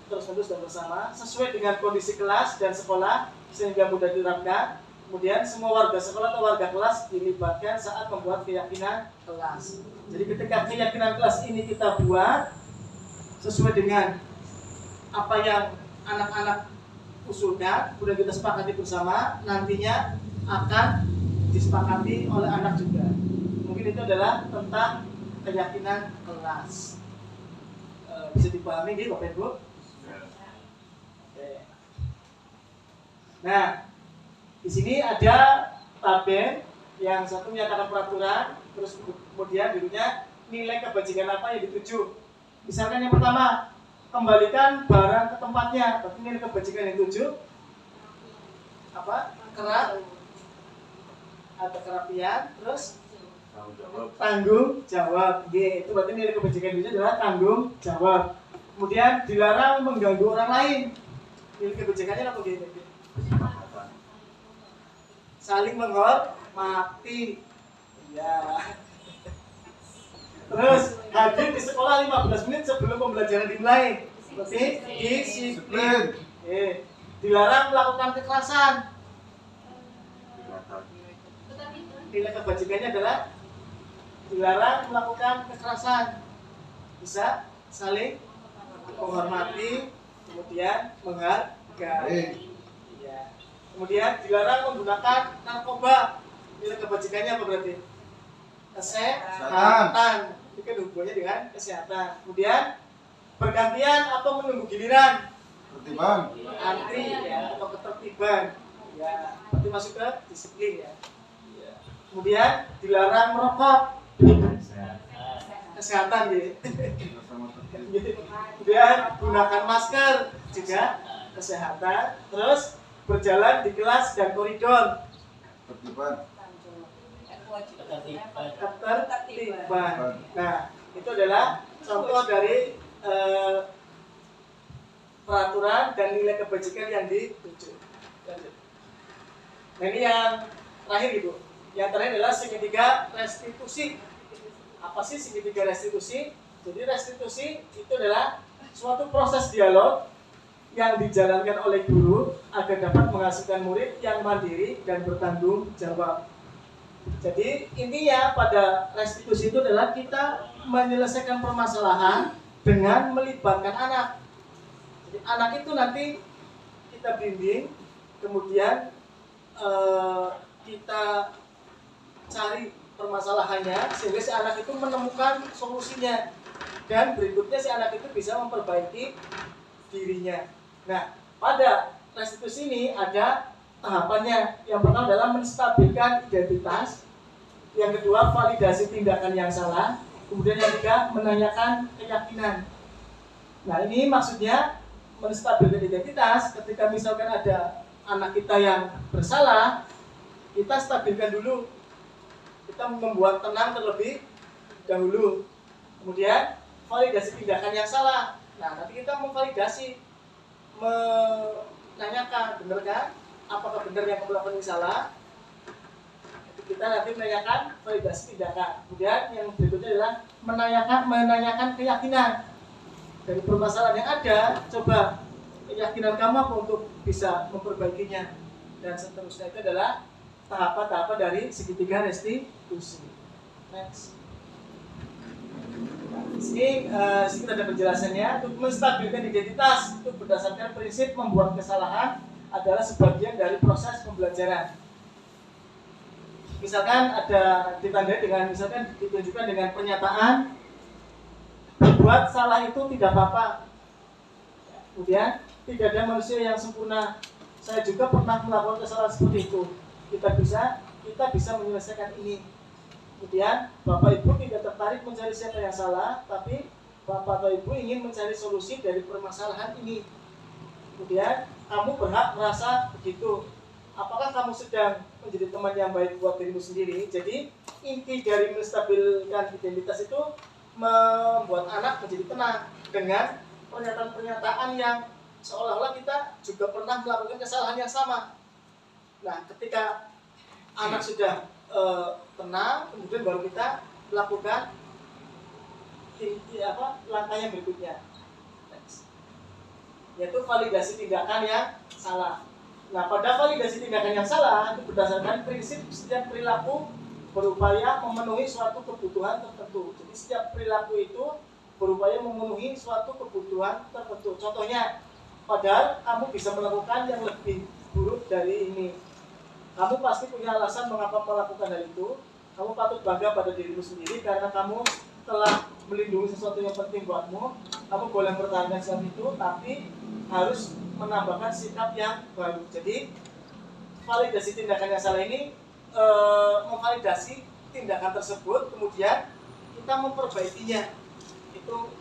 terus-menerus dan bersama sesuai dengan kondisi kelas dan sekolah sehingga mudah diterapkan. Kemudian semua warga sekolah atau warga kelas dilibatkan saat membuat keyakinan kelas. Jadi ketika keyakinan kelas ini kita buat sesuai dengan apa yang anak-anak usulkan, kemudian kita sepakati bersama, nantinya akan disepakati oleh anak juga. Mungkin itu adalah tentang keyakinan kelas. Bisa dipahami nih Bapak Ibu? Oke. Nah, di sini ada tabel yang satu menyatakan peraturan, terus kemudian berikutnya nilai kebajikan apa yang dituju. Misalkan yang pertama, kembalikan barang ke tempatnya. Berarti nilai kebajikan yang dituju apa? Ada kerapian, terus tanggung jawab. G, itu berarti nilai kebajikan itu adalah tanggung jawab. Kemudian dilarang mengganggu orang lain. Nilai kebajikannya apa gitu? Saling menghormati. Ya. Terus hadir di sekolah 15 menit sebelum pembelajaran dimulai. Berarti disiplin. Dilarang melakukan kekerasan. Nilai kebajikannya adalah dilarang melakukan kekerasan. Bisa saling menghormati, kemudian menghargai. Ya. Kemudian dilarang menggunakan narkoba. Nilai kebajikannya apa berarti? Kesehatan. Itu kan hubungannya dengan kesehatan. Kemudian bergantian atau menunggu giliran. Tertiban. Antri ya, atau ketertiban. Ya, berarti masuk ke disiplin ya. Kemudian dilarang merokok. Kesehatan gitu. Kemudian gunakan masker juga kesehatan. Terus berjalan di kelas dan koridor. Tertiban. Ketertiban. Nah, itu adalah contoh dari peraturan dan nilai kebajikan yang dituju. Nah, ini yang terakhir gitu. Yang terakhir adalah segitiga restitusi. Apa sih segitiga restitusi? Jadi restitusi itu adalah suatu proses dialog yang dijalankan oleh guru agar dapat menghasilkan murid yang mandiri dan bertanggung jawab. Jadi intinya pada restitusi itu adalah kita menyelesaikan permasalahan dengan melibatkan anak. Jadi anak itu nanti kita bimbing, kemudian kita cari permasalahannya sehingga si anak itu menemukan solusinya, dan berikutnya si anak itu bisa memperbaiki dirinya. Nah, pada restitusi ini ada tahapannya. Yang pertama adalah menstabilkan identitas, yang kedua validasi tindakan yang salah, kemudian yang ketiga menanyakan keyakinan. Nah, ini maksudnya menstabilkan identitas. Ketika misalkan ada anak kita yang bersalah, kita stabilkan dulu, kita membuat tenang terlebih dahulu. Kemudian validasi tindakan yang salah. Nah, nanti kita memvalidasi, menanyakan benar kan, apakah benar yang kamu lakukan ini salah. Kita nanti menanyakan validasi tindakan. Kemudian yang berikutnya adalah menanyakan keyakinan dari permasalahan yang ada. Coba keyakinan kamu apa untuk bisa memperbaikinya, dan seterusnya. Itu adalah tahapan-tahapan dari segitiga restitusi. Next. Ini kita ada penjelasannya. Untuk menstabilkan identitas itu berdasarkan prinsip membuat kesalahan adalah sebagian dari proses pembelajaran. Misalkan ada ditandai dengan, misalkan ditunjukkan dengan pernyataan berbuat salah itu tidak apa-apa. Kemudian tidak ada manusia yang sempurna. Saya juga pernah melakukan kesalahan seperti itu. Kita bisa menyelesaikan ini. Kemudian Bapak Ibu tidak tertarik mencari siapa yang salah, tapi Bapak atau Ibu ingin mencari solusi dari permasalahan ini. Kemudian kamu berhak merasa begitu. Apakah kamu sedang menjadi teman yang baik buat dirimu sendiri? Jadi inti dari menstabilkan identitas itu membuat anak menjadi tenang dengan pernyataan-pernyataan yang seolah-olah kita juga pernah melakukan kesalahan yang sama. Nah, ketika anak sudah tenang, kemudian baru kita melakukan langkah yang berikutnya, yaitu validasi tindakan yang salah. Nah, pada validasi tindakan yang salah itu berdasarkan prinsip setiap perilaku berupaya memenuhi suatu kebutuhan tertentu. Jadi setiap perilaku itu berupaya memenuhi suatu kebutuhan tertentu. Contohnya, padahal kamu bisa melakukan yang lebih buruk dari ini. Kamu pasti punya alasan mengapa melakukan hal itu. Kamu patut bangga pada dirimu sendiri karena kamu telah melindungi sesuatu yang penting buatmu. Kamu boleh bertahan sikap itu, tapi harus menambahkan sikap yang baru. Jadi validasi tindakan yang salah ini memvalidasi tindakan tersebut, kemudian kita memperbaikinya. Itu